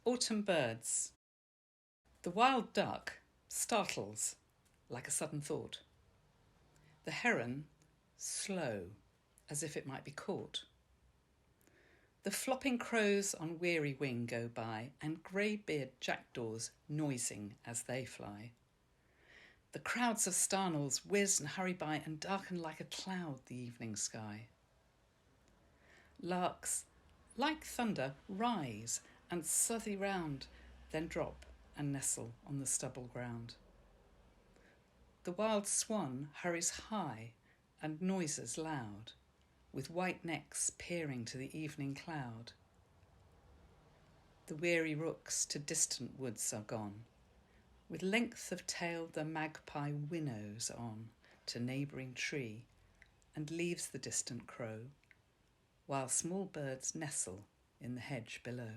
Autumn birds. The wild duck startles like a sudden thought. The heron, slow, as if it might be caught. The flopping crows on weary wing go by, and grey-beard jackdaws noising as they fly. The crowds of starnels whiz and hurry by and darken like a cloud the evening sky. Larks, like thunder, rise and suthy round, then drop and nestle on the stubble ground. The wild swan hurries high and noises loud, with white necks peering to the evening cloud. The weary rooks to distant woods are gone, with length of tail the magpie winnows on to neighbouring tree, and leaves the distant crow, while small birds nestle in the hedge below.